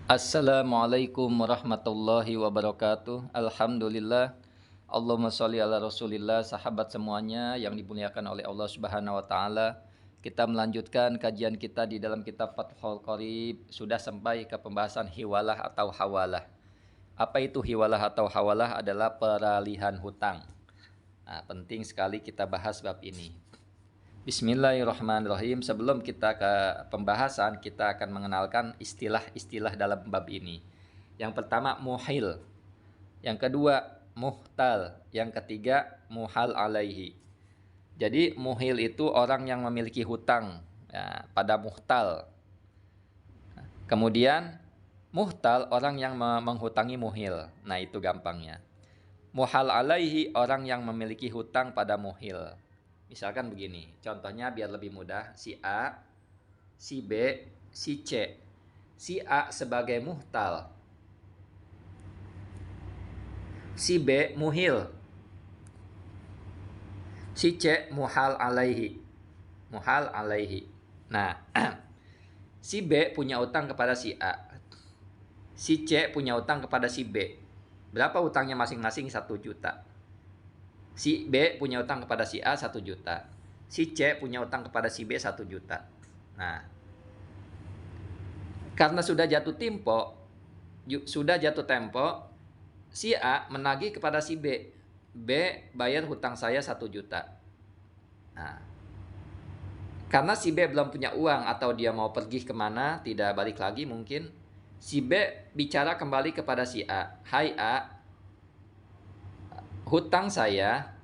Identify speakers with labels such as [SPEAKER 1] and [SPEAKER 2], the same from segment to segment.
[SPEAKER 1] Assalamualaikum warahmatullahi wabarakatuh. Alhamdulillah. Allahumma sholli ala Rasulillah, sahabat semuanya yang dimuliakan oleh Allah Subhanahu wa taala. Kita melanjutkan kajian kita di dalam kitab Fathul Qorib. Sudah sampai ke pembahasan hiwalah atau hawalah. Apa itu hiwalah atau hawalah? Adalah peralihan hutang. Nah, penting sekali kita bahas bab ini. Bismillahirrahmanirrahim. Sebelum kita ke pembahasan, kita akan mengenalkan istilah-istilah dalam bab ini. Yang pertama muhil, yang kedua muhtal, yang ketiga muhal alaihi. Jadi muhil itu orang yang memiliki hutang ya, pada muhtal. Kemudian muhtal orang yang menghutangi muhil. Nah, itu gampangnya. Muhal alaihi orang yang memiliki hutang pada muhil. Misalkan begini, contohnya biar lebih mudah, si A, si B, si C. Si A sebagai muhtal, si B muhil, si C muhal alaihi. Muhal alaihi. Nah, si B punya utang kepada si A. Si C punya utang kepada si B. Berapa utangnya masing-masing? 1 juta. Si B punya utang kepada si A 1 juta. Si C punya utang kepada si B 1 juta. Nah, karena sudah jatuh tempo, si A menagih kepada si B. B bayar hutang saya 1 juta. Nah, karena si B belum punya uang atau dia mau pergi kemana, tidak balik lagi mungkin, si B bicara kembali kepada si A. Hai A, hutang saya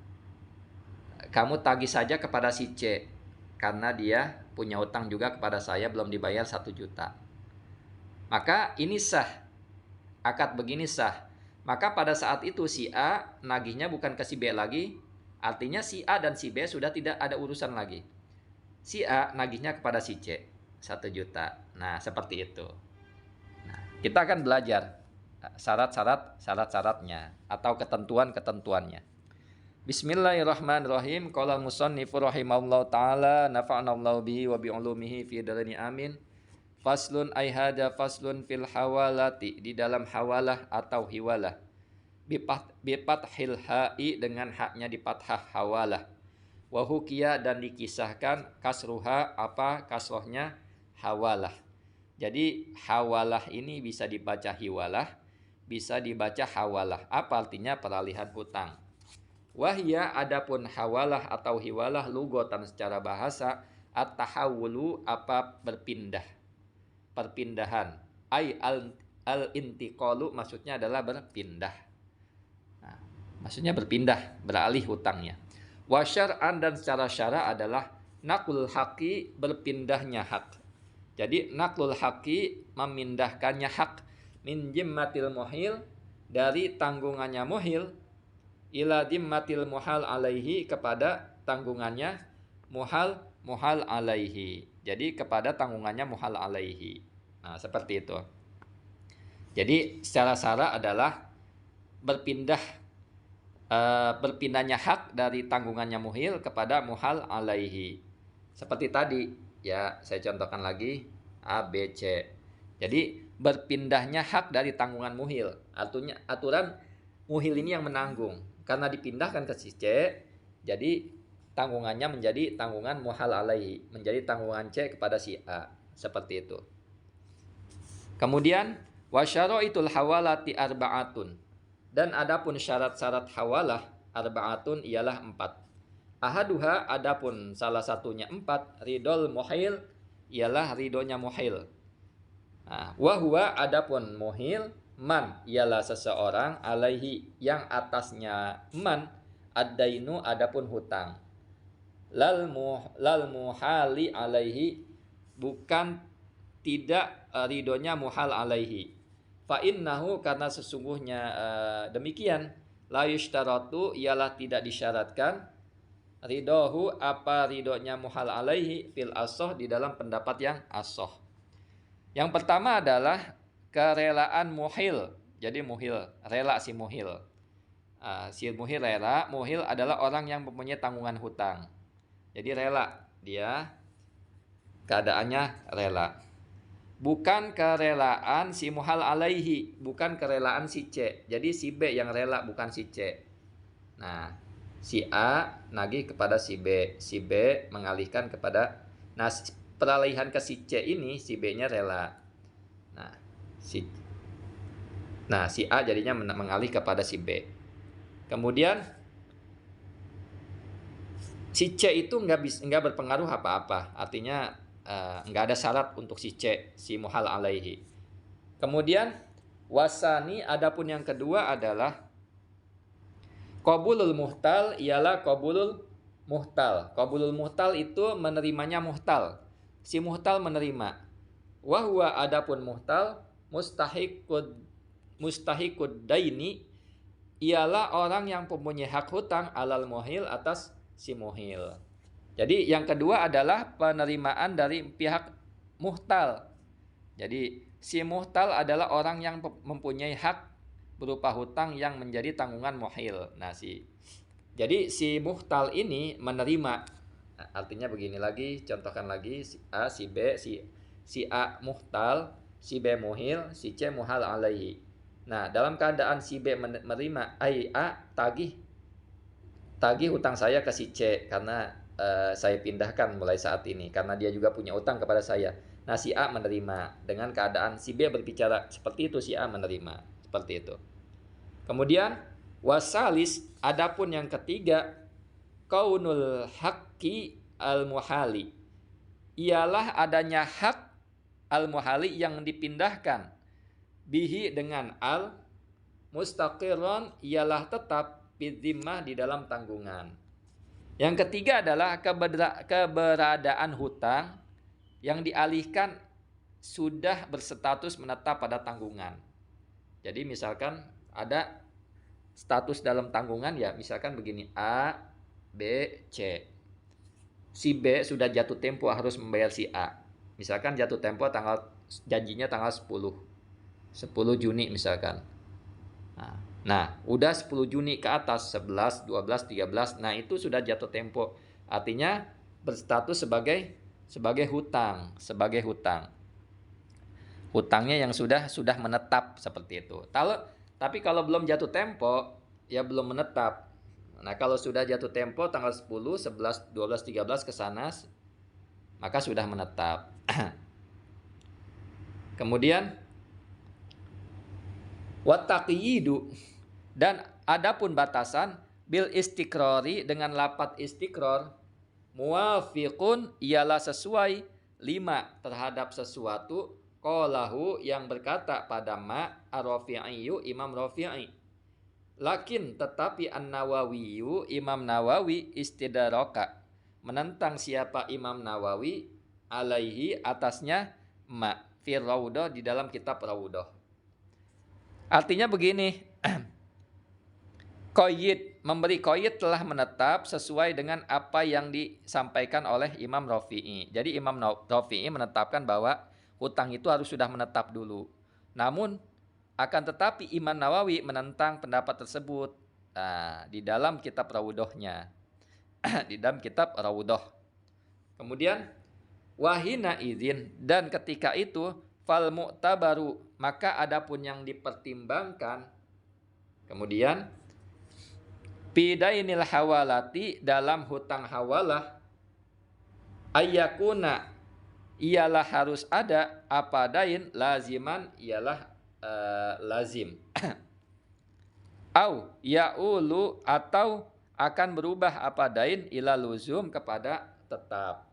[SPEAKER 1] kamu tagih saja kepada si C, karena dia punya utang juga kepada saya belum dibayar 1 juta. Maka ini sah, akad begini sah. Maka pada saat itu si A nagihnya bukan ke si B lagi, artinya si A dan si B sudah tidak ada urusan lagi. Si A nagihnya kepada si C 1 juta. Nah, seperti itu. Nah, kita akan belajar syarat-syaratnya atau ketentuan-ketentuannya. Bismillahirrahmanirrahim. Qala al-musannifu rahimahullahu taala nafa'anallahu bihi wa bi ulumihi fi daraini amin. Faslun ay hada faslun fil hawalati, di dalam hawalah atau hiwalah. Bifathil ha'i, dengan haknya di fathah hawalah. Wa hukiya, dan dikisahkan kasruha, apa kasrohnya hawalah. Jadi hawalah ini bisa dibaca hiwalah, bisa dibaca hawalah. Apa artinya? Peralihan hutang. Wahya, adapun hawalah atau hiwalah lugotan secara bahasa at-tahawulu, apa berpindah, perpindahan. Ai al-intiqalu, maksudnya adalah berpindah. Nah, maksudnya berpindah, beralih hutangnya. Wa syar'an, dan secara syara adalah naqlul haqi, berpindahnya hak. Jadi naqlul haqi, memindahkannya hak, min jimmatil muhil, dari tanggungannya muhil, ila dimmatil muhal alaihi, kepada tanggungannya muhal alaihi. Jadi kepada tanggungannya muhal alaihi. Nah, seperti itu. Jadi secara syara adalah berpindahnya hak dari tanggungannya muhil kepada muhal alaihi. Seperti tadi, ya saya contohkan lagi A, B, C. Jadi berpindahnya hak dari tanggungan muhil. Artinya aturan muhil ini yang menanggung. Karena dipindahkan ke si C, jadi tanggungannya menjadi tanggungan muhal alaihi, menjadi tanggungan C kepada si A. Seperti itu. Kemudian wasyaraitul hawalati arba'atun, dan adapun syarat-syarat hawalah arba'atun ialah 4. Ahaduha, adapun salah satunya 4, ridol muhil, ialah ridonya muhil. Nah, wahwa, adapun muhil, man, ialah seseorang, alaihi, yang atasnya man, ad-dainu, adapun hutang. Lal muhali alaihi, bukan tidak ridonya muhal alaihi. Fa innahu, karena sesungguhnya demikian, la yushtaratu, ialah tidak disyaratkan, ridohu, apa ridonya muhal alaihi, fil asoh, di dalam pendapat yang asoh. Yang pertama adalah kerelaan muhil. Jadi muhil, rela si muhil. Si muhil rela. Muhil adalah orang yang mempunyai tanggungan hutang. Jadi rela, dia keadaannya rela. bukan kerelaan si muhal alaihi, bukan kerelaan si C. Jadi si B yang rela, bukan si C. Nah, si A nagih kepada si B mengalihkan kepada, nah peralihan ke si C ini si B-nya rela. Nah, si A jadinya mengalih kepada si B. Kemudian si C itu nggak berpengaruh apa-apa, artinya nggak ada syarat untuk si C, si muhal alaihi. Kemudian wasani, adapun yang kedua adalah qabulul muhtal, ialah qabulul muhtal. Qabulul muhtal itu menerimanya muhtal. Si muhtal menerima. Wahwa, adapun muhtal mustahikud daini, ialah orang yang mempunyai hak hutang alal muhil, atas si muhil. Jadi yang kedua adalah penerimaan dari pihak muhtal. Jadi si muhtal adalah orang yang mempunyai hak berupa hutang yang menjadi tanggungan muhil. Nah, jadi si muhtal ini menerima. Nah, artinya begini lagi, contohkan lagi, si A, si B, si A muhtal, si B muhil, si C muhal alaihi. Nah, dalam keadaan si B menerima, A tagih hutang saya ke si C karena saya pindahkan mulai saat ini karena dia juga punya hutang kepada saya. Nah, si A menerima dengan keadaan si B berbicara seperti itu, si A menerima seperti itu. Kemudian wasalis, adapun yang ketiga, kaunul haqqi al-muhali, ialah adanya hak al-muhali yang dipindahkan, bihi dengan al, mustaqiron, ialah tetap, bidzimmah, di dalam tanggungan. Yang ketiga adalah keberadaan hutang yang dialihkan sudah berstatus menetap pada tanggungan. Jadi misalkan ada status dalam tanggungan, ya misalkan begini, A, B, C. Si B sudah jatuh tempo harus membayar si A. Misalkan jatuh tempo janjinya tanggal 10 Juni misalkan. Nah, udah 10 Juni ke atas, 11, 12, 13, nah itu sudah jatuh tempo. Artinya berstatus sebagai hutang, Hutangnya yang sudah menetap seperti itu. Tapi kalau belum jatuh tempo, ya belum menetap. Nah, kalau sudah jatuh tempo tanggal 10, 11, 12, 13 ke sana, maka sudah menetap. Kemudian wattaqiyidu, dan adapun batasan, bil istiqrori, dengan lapat istiqror, muwafiqun, ialah sesuai, lima, terhadap sesuatu, qalahu, yang berkata pada ma, ar-Rafi'iyu, Imam Rafi'i. Lakin, tetapi an-Nawawiyu, Imam Nawawi, istidraka, menentang siapa Imam Nawawi, alaihi, atasnya, ma, fir Rawdah, di dalam kitab Rawdah. Artinya begini, memberi qayyid telah menetap sesuai dengan apa yang disampaikan oleh Imam Rafi'i. Jadi Imam Rafi'i menetapkan bahwa hutang itu harus sudah menetap dulu. Namun akan tetapi Imam Nawawi menentang pendapat tersebut di dalam kitab Rawdahnya. Di dalam kitab Rawdah. Kemudian wahina izin, dan ketika itu fal mu'tabaru, maka adapun yang dipertimbangkan. Kemudian bidainil hawalati, dalam hutang hawalah, ayyakuna, ialah harus ada, apa dain, laziman, ialah lazim. Au ya'ulu, atau akan berubah apa dain, ila luzum, kepada tetap.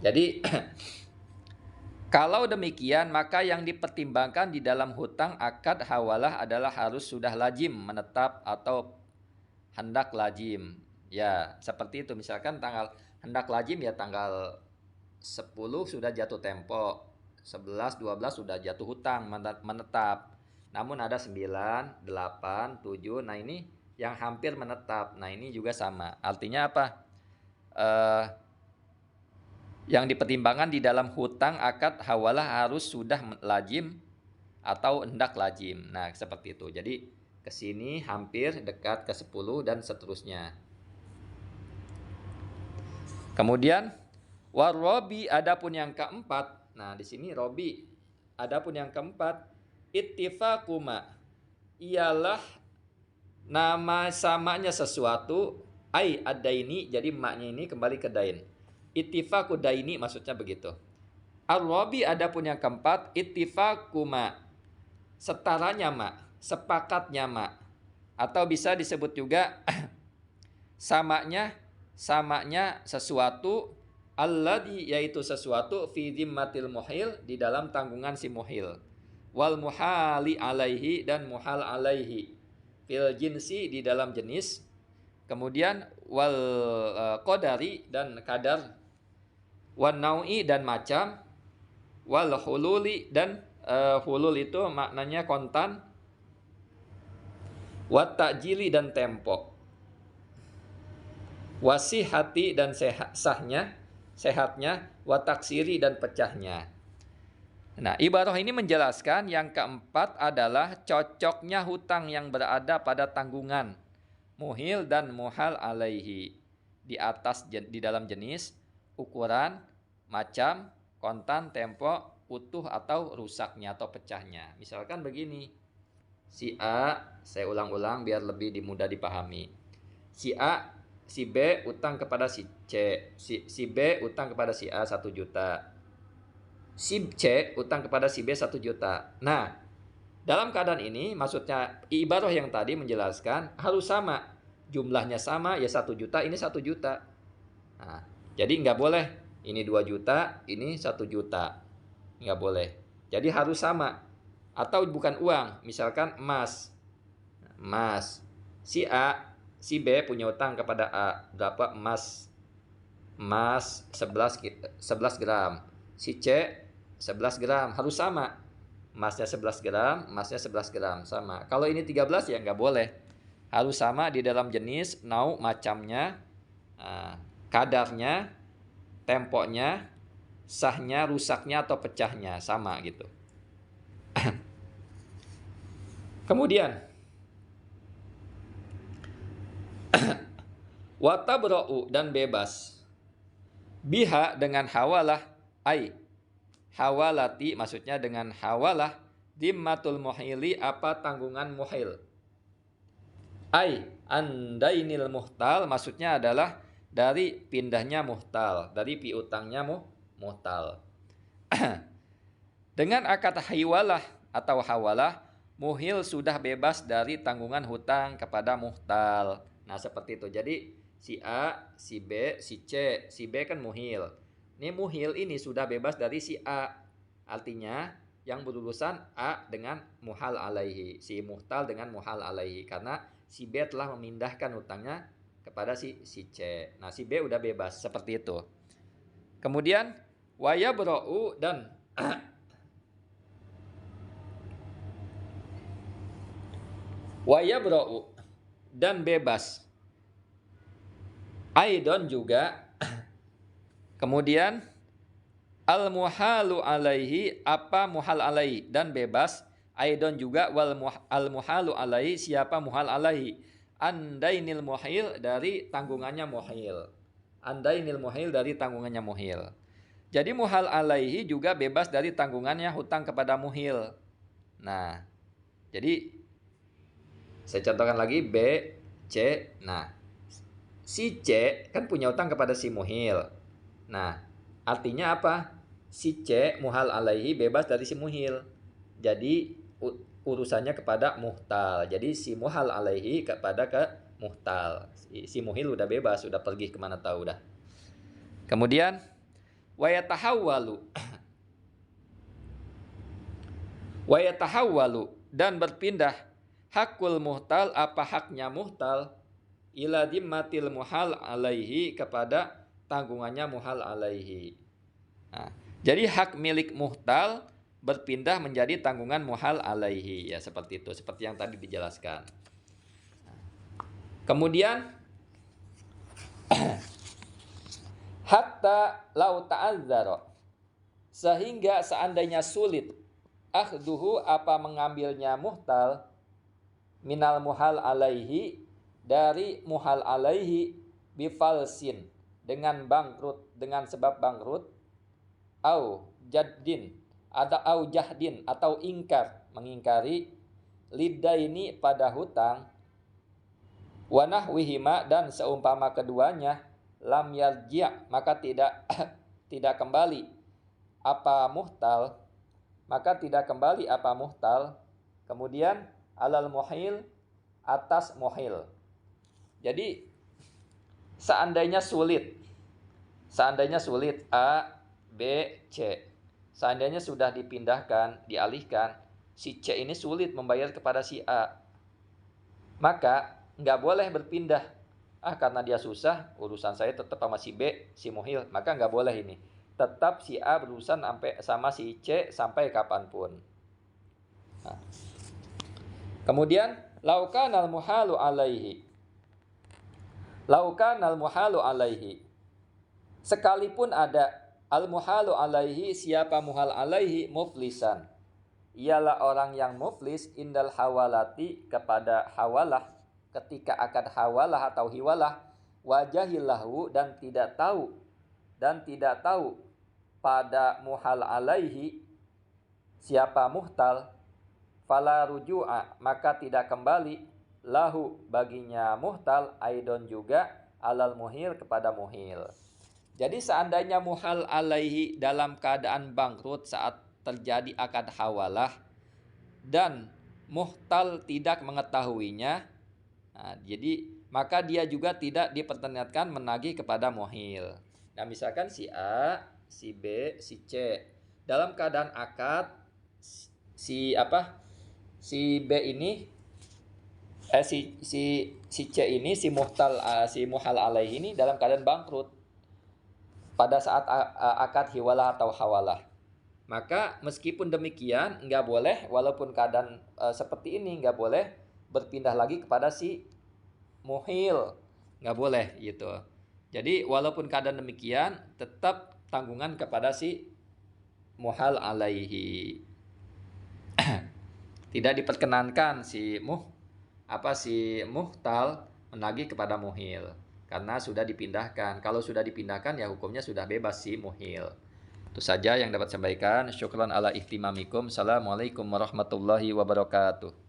[SPEAKER 1] Jadi kalau demikian, maka yang dipertimbangkan di dalam hutang akad hawalah adalah harus sudah lazim, menetap, atau hendak lazim. Ya, seperti itu. Misalkan hendak lazim, ya tanggal 10 sudah jatuh tempo, 11, 12 sudah jatuh hutang, menetap. Namun ada 9, 8, 7, nah ini yang hampir menetap. Nah ini juga sama. Artinya apa? Yang dipertimbangkan di dalam hutang akad hawalah harus sudah lazim atau hendak lazim. Nah, seperti itu. Jadi ke sini hampir dekat ke 10 dan seterusnya. Kemudian warabi, adapun yang keempat. Nah, di sini robi. Adapun yang keempat, ittifaquma ialah nama samanya sesuatu ai ad-daini, jadi maknya ini kembali ke dain. Ittifaqu daini maksudnya begitu. Ar-rabi adapun yang keempat, ittifaquma setaranya ma, sepakatnya ma, atau bisa disebut juga samanya sesuatu, alladhi yaitu sesuatu fi dhimmatil muhil di dalam tanggungan si muhil, wal muhali alaihi dan muhal alaihi, fil jinsi di dalam jenis, kemudian wal qadari dan kadar, wan naui dan macam, wal hululi dan hulul itu maknanya kontan, wat ta'jili dan tempo, wasihati dan sehatnya, wataksiri dan pecahnya. Nah, ibarah ini menjelaskan yang keempat adalah cocoknya hutang yang berada pada tanggungan muhil dan muhal alaihi di atas di dalam jenis, ukuran, macam, kontan, tempo, utuh atau rusaknya atau pecahnya. Misalkan begini, si A, saya ulang-ulang biar lebih mudah dipahami. Si A, si B utang kepada si C, si B utang kepada si A 1 juta. Si C utang kepada si B 1 juta. Nah, dalam keadaan ini maksudnya ibarah yang tadi menjelaskan harus sama. Jumlahnya sama, ya 1 juta, ini 1 juta. Nah, jadi nggak boleh ini 2 juta, ini 1 juta. Nggak boleh. Jadi harus sama. Atau bukan uang, misalkan emas. Emas. Si A, si B punya utang kepada A. Berapa emas? Emas 11 gram. Si C 11 gram, harus sama. Emasnya 11 gram, emasnya 11 gram, sama. Kalau ini 13 ya nggak boleh. Harus sama di dalam jenis, nau, macamnya, kadarnya, temponya, sahnya, rusaknya, atau pecahnya, sama gitu. Kemudian, watabra'u dan bebas. Biha dengan hawalah, ai hawalati maksudnya dengan hawalah, dimmatul muhili apa tanggungan muhil. Ai andainil muhtal maksudnya adalah dari pindahnya muhtal, dari piutangnya muhtal. Dengan akad hiwalah atau hawalah, muhil sudah bebas dari tanggungan hutang kepada muhtal. Nah, seperti itu. Jadi si A, si B, si C, si B kan muhil. Ini muhil ini sudah bebas dari si A. Artinya yang berurusan A dengan muhal alaihi. Si muhtal dengan muhal alaihi. Karena si B telah memindahkan hutangnya kepada si C. Nah, si B udah bebas. Seperti itu. Kemudian wayabra'u dan wayabra'u dan bebas. Aidon juga. Kemudian al-muhalu alaihi apa muhal alaihi dan bebas. Aidon juga wal al-muhalu alaihi siapa muhal alaihi. Andainil muhil dari tanggungannya muhil. Andainil muhil dari tanggungannya muhil. Jadi muhal alaihi juga bebas dari tanggungannya hutang kepada muhil. Nah, jadi saya contohkan lagi B, C. Nah, si C kan punya hutang kepada si muhil. Nah, artinya apa? Si C muhal alaihi bebas dari si muhil. Jadi urusannya kepada muhtal. Jadi si muhal alaihi kepada ke muhtal. Si muhil udah bebas, udah pergi kemana tahu dah. Kemudian wayatahawwalu dan berpindah hakul muhtal apa haknya muhtal ila dimmatil muhal alaihi kepada tanggungannya muhal alaihi. Nah, jadi hak milik muhtal berpindah menjadi tanggungan muhal alaihi. Ya seperti itu, seperti yang tadi dijelaskan. Kemudian hatta lau ta'azzara sehingga seandainya sulit akhduhu apa mengambilnya muhtal minal muhal alaihi dari muhal alaihi bifalsin dengan bangkrut, dengan sebab bangkrut, au jaddin ada au jahdin atau ingkar, mengingkari lidaini pada hutang, wa nahwihima dan seumpama keduanya, lam yarji' maka tidak tidak kembali apa muhtal, maka tidak kembali apa muhtal. Kemudian alal muhil, atas muhil. Jadi seandainya sulit A, B, C, seandainya sudah dipindahkan, dialihkan, si C ini sulit membayar kepada si A, maka nggak boleh berpindah. Karena dia susah, urusan saya tetap sama si B, si muhil, maka nggak boleh ini. Tetap si A berurusan sama si C sampai kapanpun. Nah. Kemudian laukanal muhalu alaihi. Laukanal muhalu alaihi. Sekalipun ada al-muhalu alaihi, siapa muhal alaihi, muflisan. Ialah orang yang muflis indal hawalati, kepada hawalah, ketika akad hawalah atau hiwalah, wajahillahu dan tidak tahu pada muhal alaihi siapa muhtal, fala ruju'a maka tidak kembali lahu baginya muhtal, aidon juga alal muhil kepada muhil. Jadi seandainya muhal alaihi dalam keadaan bangkrut saat terjadi akad hawalah dan muhtal tidak mengetahuinya, jadi maka dia juga tidak diperkenankan menagih kepada muhil. Nah, misalkan si A, si B, si C dalam keadaan akad, si B ini si C ini si muhal alaihi ini dalam keadaan bangkrut pada saat akad hiwalah atau hawalah. Maka meskipun demikian nggak boleh, walaupun keadaan seperti ini nggak boleh berpindah lagi kepada si muhil, nggak boleh gitu. Jadi walaupun keadaan demikian tetap tanggungan kepada si muhal alaihi. Tidak diperkenankan si muhtal menagih kepada muhil karena sudah dipindahkan. Kalau sudah dipindahkan ya hukumnya sudah bebas si muhil. Itu saja yang dapat saya sampaikan. Syukran ala ihtimamikum. Assalamualaikum warahmatullahi wabarakatuh.